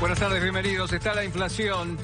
Buenas tardes, bienvenidos. Está la inflación.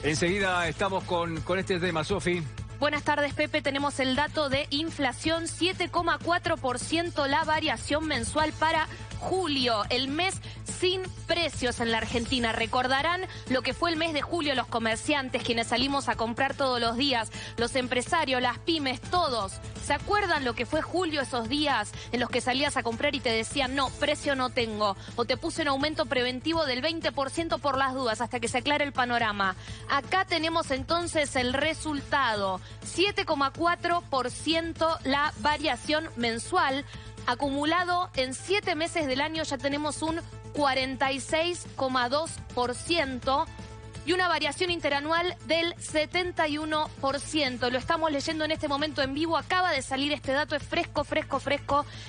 Enseguida estamos con este tema, Sofi. Buenas tardes, Pepe. Tenemos el dato de inflación, 7,4% la variación mensual para julio, el mes sin precios en la Argentina. Recordarán lo que fue el mes de julio, los comerciantes, quienes salimos a comprar todos los días, los empresarios, las pymes, todos. ¿Se acuerdan lo que fue julio, esos días en los que salías a comprar y te decían, no, precio no tengo, o te puse un aumento preventivo del 20% por las dudas hasta que se aclare el panorama? Acá tenemos entonces el resultado, 7,4% la variación mensual. Acumulado en 7 meses del año ya tenemos un 46,2% y una variación interanual del 71%. Lo estamos leyendo en este momento en vivo, acaba de salir este dato, es fresco.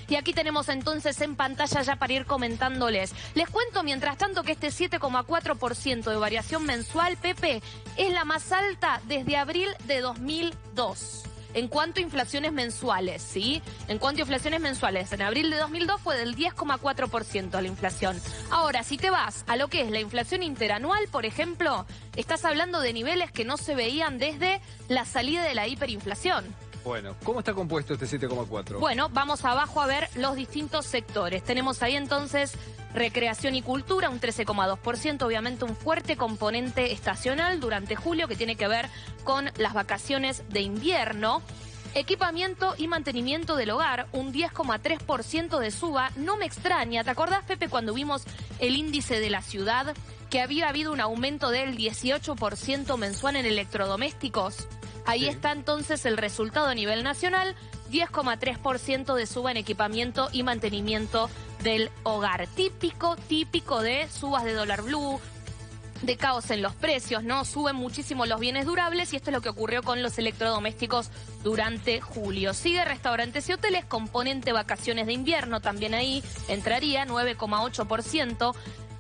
Y aquí tenemos entonces en pantalla ya para ir comentándoles. Les cuento mientras tanto que este 7,4% de variación mensual, Pepe, es la más alta desde abril de 2002. En cuanto a inflaciones mensuales, ¿sí? En cuanto a inflaciones mensuales, en abril de 2002 fue del 10,4% la inflación. Ahora, si te vas a lo que es la inflación interanual, por ejemplo, estás hablando de niveles que no se veían desde la salida de la hiperinflación. Bueno, ¿cómo está compuesto este 7,4? Bueno, vamos abajo a ver los distintos sectores. Tenemos ahí entonces recreación y cultura, un 13,2%, obviamente un fuerte componente estacional durante julio que tiene que ver con las vacaciones de invierno. Equipamiento y mantenimiento del hogar, un 10,3% de suba. No me extraña, ¿te acordás, Pepe, cuando vimos el índice de la ciudad, que había habido un aumento del 18% mensual en electrodomésticos? Ahí está entonces el resultado a nivel nacional, 10,3% de suba en equipamiento y mantenimiento del hogar. Típico de subas de dólar blue, de caos en los precios, ¿no? Suben muchísimo los bienes durables y esto es lo que ocurrió con los electrodomésticos durante julio. Sigue restaurantes y hoteles, componente vacaciones de invierno, también ahí entraría, 9,8%.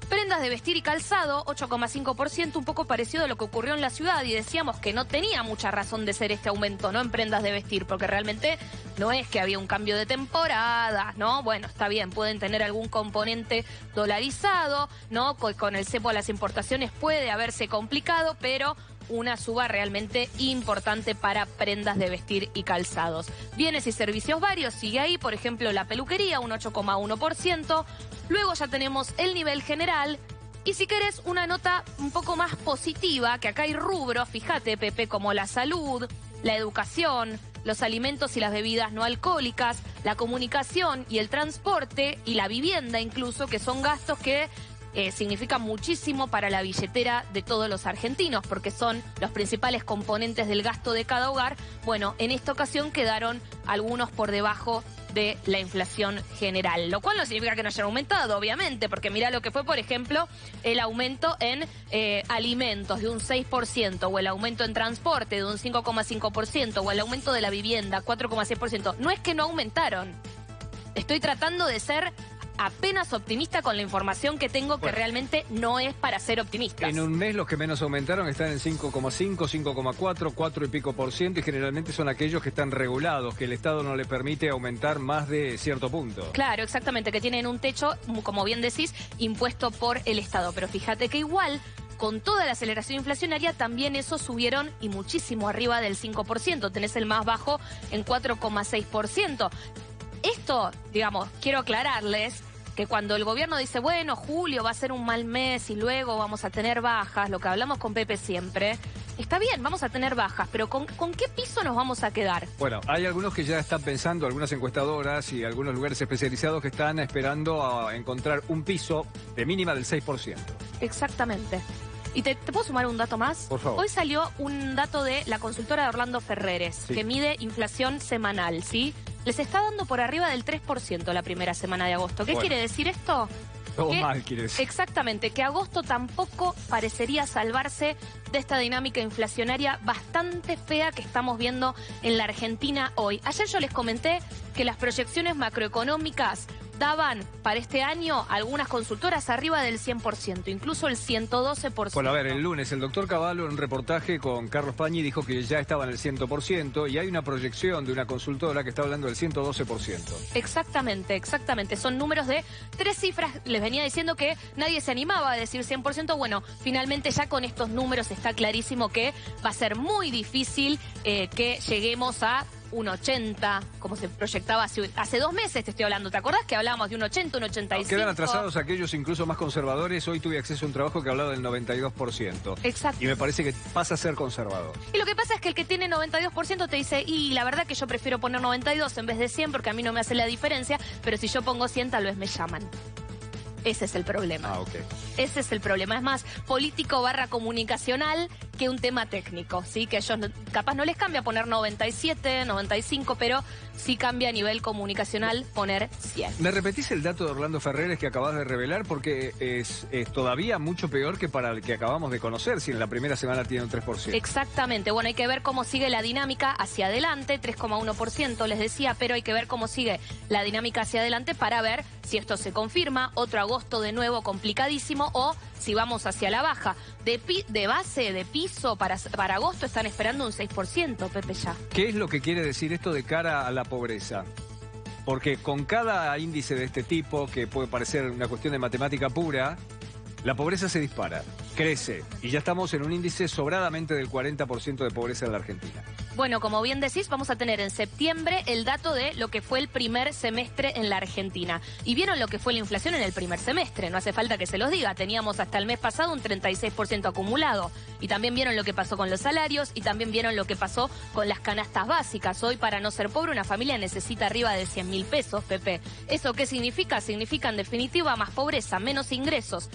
Prendas de vestir y calzado, 8,5%, un poco parecido a lo que ocurrió en la ciudad. Y decíamos que no tenía mucha razón de ser este aumento, ¿no? En prendas de vestir, porque realmente no es que había un cambio de temporada, ¿no? Bueno, está bien, pueden tener algún componente dolarizado, ¿no? Con el cepo a las importaciones puede haberse complicado, pero una suba realmente importante para prendas de vestir y calzados. Bienes y servicios varios, sigue ahí, por ejemplo, la peluquería, un 8,1%. Luego ya tenemos el nivel general. Y si querés una nota un poco más positiva, que acá hay rubros, fíjate, Pepe, como la salud, la educación, los alimentos y las bebidas no alcohólicas, la comunicación y el transporte y la vivienda incluso, que son gastos que significa muchísimo para la billetera de todos los argentinos, porque son los principales componentes del gasto de cada hogar. Bueno, en esta ocasión quedaron algunos por debajo de la inflación general, lo cual no significa que no hayan aumentado, obviamente, porque mira lo que fue, por ejemplo, el aumento en alimentos de un 6%, o el aumento en transporte de un 5,5%, o el aumento de la vivienda, 4,6%. No es que no aumentaron. Estoy tratando de ser apenas optimista con la información que tengo, que realmente no es para ser optimistas. En un mes los que menos aumentaron están en 5,5, 5,4, 4 y pico por ciento, y generalmente son aquellos que están regulados, que el Estado no le permite aumentar más de cierto punto. Claro, exactamente, que tienen un techo, como bien decís, impuesto por el Estado. Pero fíjate que igual, con toda la aceleración inflacionaria, también esos subieron y muchísimo arriba del 5%. Tenés el más bajo en 4,6%. Esto, digamos, quiero aclararles que cuando el gobierno dice, bueno, julio va a ser un mal mes y luego vamos a tener bajas, lo que hablamos con Pepe siempre, está bien, vamos a tener bajas, pero ¿con qué piso nos vamos a quedar? Bueno, hay algunos que ya están pensando, algunas encuestadoras y algunos lugares especializados que están esperando a encontrar un piso de mínima del 6%. Exactamente. ¿Y te puedo sumar un dato más? Por favor. Hoy salió un dato de la consultora de Orlando Ferreres, que mide inflación semanal, ¿sí? Les está dando por arriba del 3% la primera semana de agosto. ¿Qué quiere decir esto? Todo mal quiere decir. Exactamente, que agosto tampoco parecería salvarse de esta dinámica inflacionaria bastante fea que estamos viendo en la Argentina hoy. Ayer yo les comenté que las proyecciones macroeconómicas daban para este año algunas consultoras arriba del 100%, incluso el 112%. Bueno, a ver, el lunes el doctor Cavallo en un reportaje con Carlos Pañi dijo que ya estaba en el 100% y hay una proyección de una consultora que está hablando del 112%. Exactamente, exactamente. Son números de 3 cifras. Les venía diciendo que nadie se animaba a decir 100%. Bueno, finalmente ya con estos números está clarísimo que va a ser muy difícil que lleguemos a un 80, como se proyectaba hace 2 meses, te estoy hablando. ¿Te acordás que hablábamos de un 80, un 85? Quedan atrasados aquellos incluso más conservadores. Hoy tuve acceso a un trabajo que hablaba del 92%. Exacto. Y me parece que pasa a ser conservador. Y lo que pasa es que el que tiene 92% te dice, y la verdad que yo prefiero poner 92 en vez de 100 porque a mí no me hace la diferencia, pero si yo pongo 100 tal vez me llaman. Ese es el problema. Ah, ok. Ese es el problema. Es más político / comunicacional que un tema técnico, ¿sí? Que a ellos capaz no les cambia poner 97, 95, pero sí cambia a nivel comunicacional poner 100. ¿Me repetís el dato de Orlando Ferreres que acabas de revelar? Porque es todavía mucho peor que para el que acabamos de conocer, si en la primera semana tiene un 3%. Exactamente. Bueno, hay que ver cómo sigue la dinámica hacia adelante, 3,1% les decía, pero hay que ver cómo sigue la dinámica hacia adelante para ver si esto se confirma, otro agosto de nuevo complicadísimo, o si vamos hacia la baja. De base, de piso, para agosto están esperando un 6%, Pepe, ya. ¿Qué es lo que quiere decir esto de cara a la pobreza? Porque con cada índice de este tipo, que puede parecer una cuestión de matemática pura, la pobreza se dispara, crece, y ya estamos en un índice sobradamente del 40% de pobreza en la Argentina. Bueno, como bien decís, vamos a tener en septiembre el dato de lo que fue el primer semestre en la Argentina. Y vieron lo que fue la inflación en el primer semestre, no hace falta que se los diga. Teníamos hasta el mes pasado un 36% acumulado. Y también vieron lo que pasó con los salarios y también vieron lo que pasó con las canastas básicas. Hoy, para no ser pobre, una familia necesita arriba de 100.000 pesos, Pepe. ¿Eso qué significa? Significa, en definitiva, más pobreza, menos ingresos.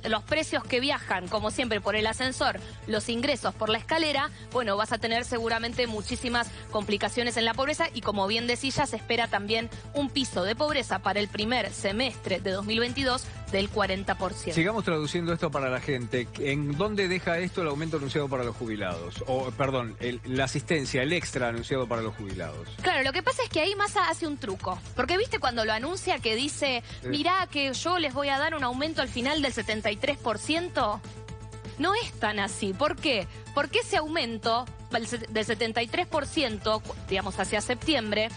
Los precios que viajan, como siempre, por el ascensor, los ingresos por la escalera, bueno, vas a tener seguramente muchísimas complicaciones en la pobreza y, como bien decís, ya se espera también un piso de pobreza para el primer semestre de 2022 del 40%. Sigamos traduciendo esto para la gente. ¿En dónde deja esto el aumento anunciado para los jubilados? O, perdón, la asistencia, el extra anunciado para los jubilados. Claro, lo que pasa es que ahí Massa hace un truco. Porque viste cuando lo anuncia que dice, mirá que yo les voy a dar un aumento al final del 73%. No es tan así. ¿Por qué? Porque ese aumento del 73%, digamos hacia septiembre,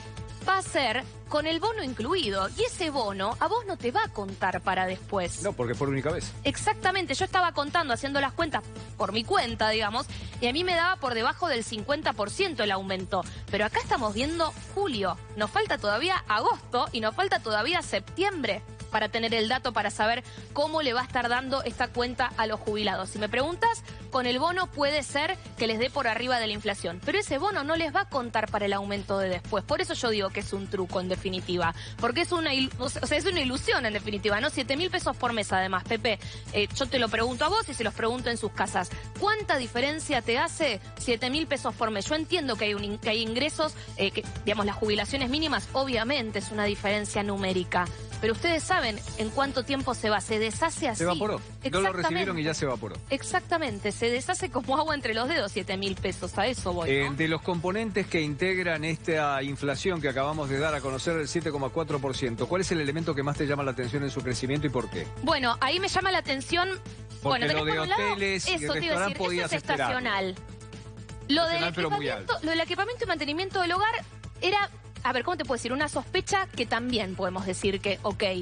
va a ser con el bono incluido. Y ese bono a vos no te va a contar para después. No, porque por única vez. Exactamente. Yo estaba contando, haciendo las cuentas por mi cuenta, digamos, y a mí me daba por debajo del 50% el aumento. Pero acá estamos viendo julio. Nos falta todavía agosto y nos falta todavía septiembre para tener el dato, para saber cómo le va a estar dando esta cuenta a los jubilados. Si me preguntas, con el bono puede ser que les dé por arriba de la inflación, pero ese bono no les va a contar para el aumento de después. Por eso yo digo que es un truco, en definitiva, porque es una ilusión, en definitiva, ¿no? 7.000 pesos por mes, además, Pepe. Yo te lo pregunto a vos y se los pregunto en sus casas. ¿Cuánta diferencia te hace 7.000 pesos por mes? Yo entiendo que hay ingresos, que, digamos, las jubilaciones mínimas, obviamente es una diferencia numérica. Pero ustedes saben en cuánto tiempo se va, se deshace así. Se evaporó. No lo recibieron y ya se evaporó. Exactamente, se deshace como agua entre los dedos, 7.000 pesos, a eso voy, ¿no? De los componentes que integran esta inflación que acabamos de dar a conocer, el 7,4%, ¿cuál es el elemento que más te llama la atención en su crecimiento y por qué? Bueno, ahí me llama la atención... Porque bueno, lo de hoteles y restaurantes podías eso es estacional. Lo del equipamiento y mantenimiento del hogar era... A ver, ¿cómo te puedo decir? Una sospecha que también podemos decir que,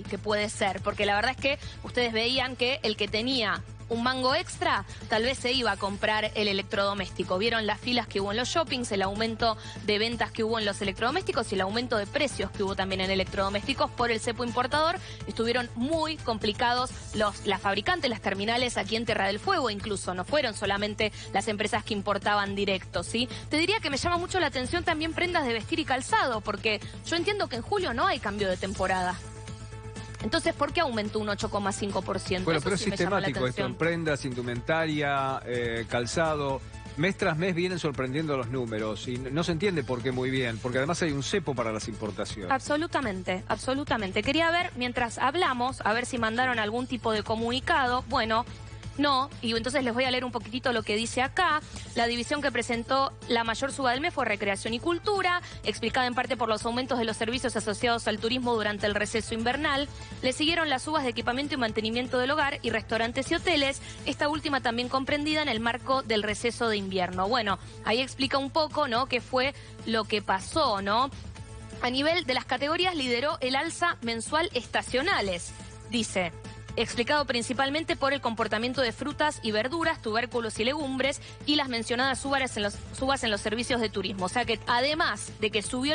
que puede ser. Porque la verdad es que ustedes veían que el que tenía un mango extra, tal vez se iba a comprar el electrodoméstico. Vieron las filas que hubo en los shoppings, el aumento de ventas que hubo en los electrodomésticos y el aumento de precios que hubo también en electrodomésticos por el cepo importador. Estuvieron muy complicados las fabricantes, las terminales aquí en Tierra del Fuego incluso. No fueron solamente las empresas que importaban directo, ¿sí? Te diría que me llama mucho la atención también prendas de vestir y calzado, porque yo entiendo que en julio no hay cambio de temporada. Entonces, ¿por qué aumentó un 8,5%? Bueno, pero es sistemático esto, en prendas, indumentaria, calzado. Mes tras mes vienen sorprendiendo los números y no se entiende por qué muy bien, porque además hay un cepo para las importaciones. Absolutamente, absolutamente. Quería ver, mientras hablamos, a ver si mandaron algún tipo de comunicado. Bueno, No, y entonces les voy a leer un poquitito lo que dice acá. La división que presentó la mayor suba del mes fue Recreación y Cultura, explicada en parte por los aumentos de los servicios asociados al turismo durante el receso invernal. Le siguieron las subas de equipamiento y mantenimiento del hogar y restaurantes y hoteles, esta última también comprendida en el marco del receso de invierno. Bueno, ahí explica un poco, ¿no?, qué fue lo que pasó, ¿no? A nivel de las categorías lideró el alza mensual estacionales, dice, explicado principalmente por el comportamiento de frutas y verduras, tubérculos y legumbres y las mencionadas subas en los servicios de turismo. O sea que además de que subió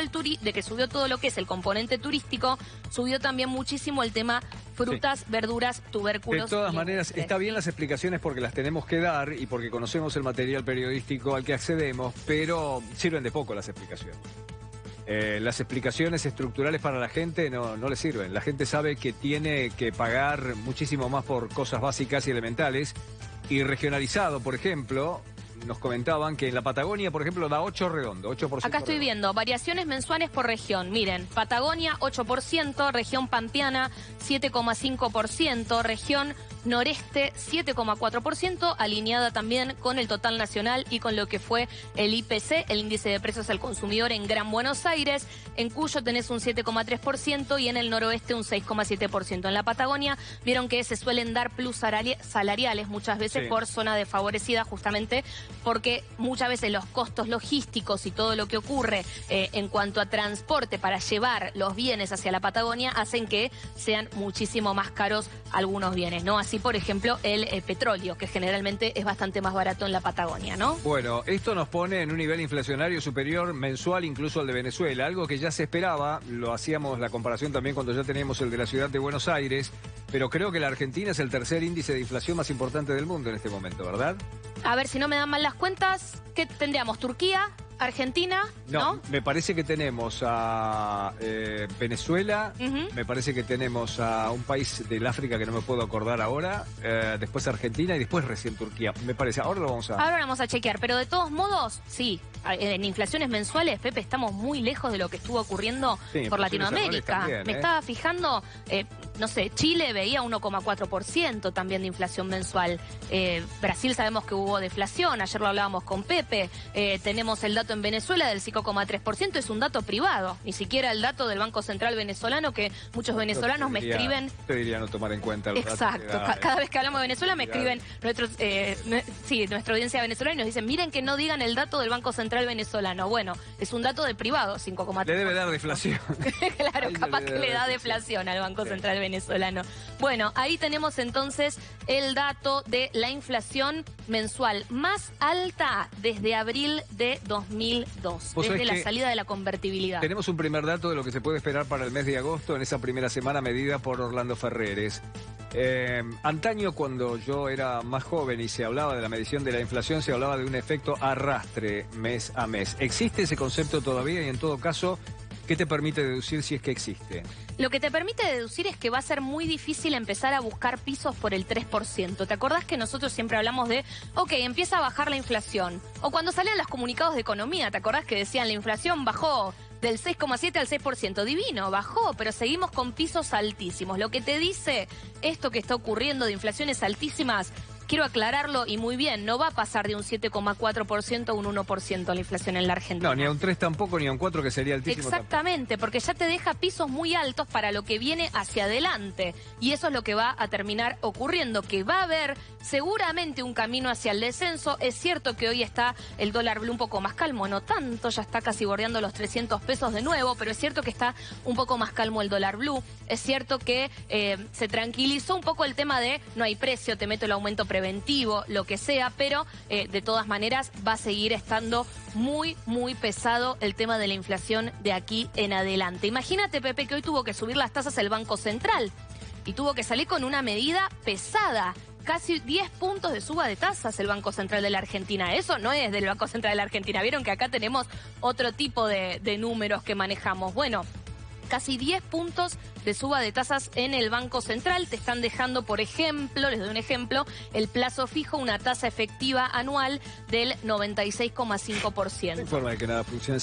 todo lo que es el componente turístico, subió también muchísimo el tema frutas, verduras, tubérculos. De todas maneras, está bien las explicaciones porque las tenemos que dar y porque conocemos el material periodístico al que accedemos, pero sirven de poco las explicaciones. Las explicaciones estructurales para la gente no le sirven. La gente sabe que tiene que pagar muchísimo más por cosas básicas y elementales. Y regionalizado, por ejemplo, nos comentaban que en la Patagonia, por ejemplo, da 8 redondo, 8%. Acá estoy viendo variaciones mensuales por región. Miren, Patagonia 8%, región Pampeana 7,5%, región Noreste 7,4%, alineada también con el total nacional y con lo que fue el IPC, el índice de precios al consumidor en Gran Buenos Aires. En Cuyo tenés un 7,3% y en el noroeste un 6,7%. En la Patagonia vieron que se suelen dar plus salariales muchas veces por zona desfavorecida, justamente porque muchas veces los costos logísticos y todo lo que ocurre en cuanto a transporte para llevar los bienes hacia la Patagonia hacen que sean muchísimo más caros algunos bienes, ¿no? Así, por ejemplo, el petróleo, que generalmente es bastante más barato en la Patagonia, ¿no? Bueno, esto nos pone en un nivel inflacionario superior mensual incluso al de Venezuela, algo que ya se esperaba, lo hacíamos la comparación también cuando ya teníamos el de la ciudad de Buenos Aires, pero creo que la Argentina es el tercer índice de inflación más importante del mundo en este momento, ¿verdad? A ver, si no me dan mal las cuentas, ¿qué tendríamos? ¿Turquía? ¿Argentina? No, me parece que tenemos a Venezuela, me parece que tenemos a un país del África que no me puedo acordar ahora, después Argentina y después recién Turquía, me parece. Ahora vamos a chequear, pero de todos modos, sí, en inflaciones mensuales, Pepe, estamos muy lejos de lo que estuvo ocurriendo por Latinoamérica. También, me estaba fijando, no sé, Chile veía 1,4% también de inflación mensual. Brasil sabemos que hubo deflación, ayer lo hablábamos con Pepe, tenemos el dato en Venezuela del 5,3%, es un dato privado, ni siquiera el dato del Banco Central venezolano, que muchos venezolanos me escriben. Te diría no tomar en cuenta el Exacto, cada vez que hablamos de Venezuela me escriben nuestra audiencia venezolana y nos dicen, miren que no digan el dato del Banco Central venezolano. Bueno, es un dato de privado, 5,3%. Le debe dar deflación. Claro, capaz que le da deflación al Banco Central venezolano. Bueno, ahí tenemos entonces el dato de la inflación mensual más alta desde abril de 2002, desde la salida de la convertibilidad. Tenemos un primer dato de lo que se puede esperar para el mes de agosto en esa primera semana medida por Orlando Ferreres. Antaño, cuando yo era más joven y se hablaba de la medición de la inflación, se hablaba de un efecto arrastre mes a mes. ¿Existe ese concepto todavía y en todo caso, qué te permite deducir si es que existe? Lo que te permite deducir es que va a ser muy difícil empezar a buscar pisos por el 3%. ¿Te acordás que nosotros siempre hablamos de, ok, empieza a bajar la inflación? O cuando salían los comunicados de economía, ¿te acordás que decían la inflación bajó del 6,7 al 6%? Divino, bajó, pero seguimos con pisos altísimos. Lo que te dice esto que está ocurriendo de inflaciones altísimas, quiero aclararlo y muy bien, no va a pasar de un 7,4% a un 1% la inflación en la Argentina. No, ni a un 3 tampoco, ni a un 4 que sería altísimo. Exactamente, porque ya te deja pisos muy altos para lo que viene hacia adelante. Y eso es lo que va a terminar ocurriendo, que va a haber seguramente un camino hacia el descenso. Es cierto que hoy está el dólar blue un poco más calmo, no tanto, ya está casi bordeando los 300 pesos de nuevo, pero es cierto que está un poco más calmo el dólar blue. Es cierto que se tranquilizó un poco el tema de no hay precio, te meto el aumento preventivo, lo que sea, pero de todas maneras va a seguir estando muy, muy pesado el tema de la inflación de aquí en adelante. Imagínate, Pepe, que hoy tuvo que subir las tasas el Banco Central y tuvo que salir con una medida pesada. Casi 10 puntos de suba de tasas el Banco Central de la Argentina. Eso no es del Banco Central de la Argentina. Vieron que acá tenemos otro tipo de números que manejamos. Bueno, casi 10 puntos de suba de tasas en el Banco Central. Te están dejando, por ejemplo, les doy un ejemplo, el plazo fijo, una tasa efectiva anual del 96,5%. No hay forma de que nada funcione.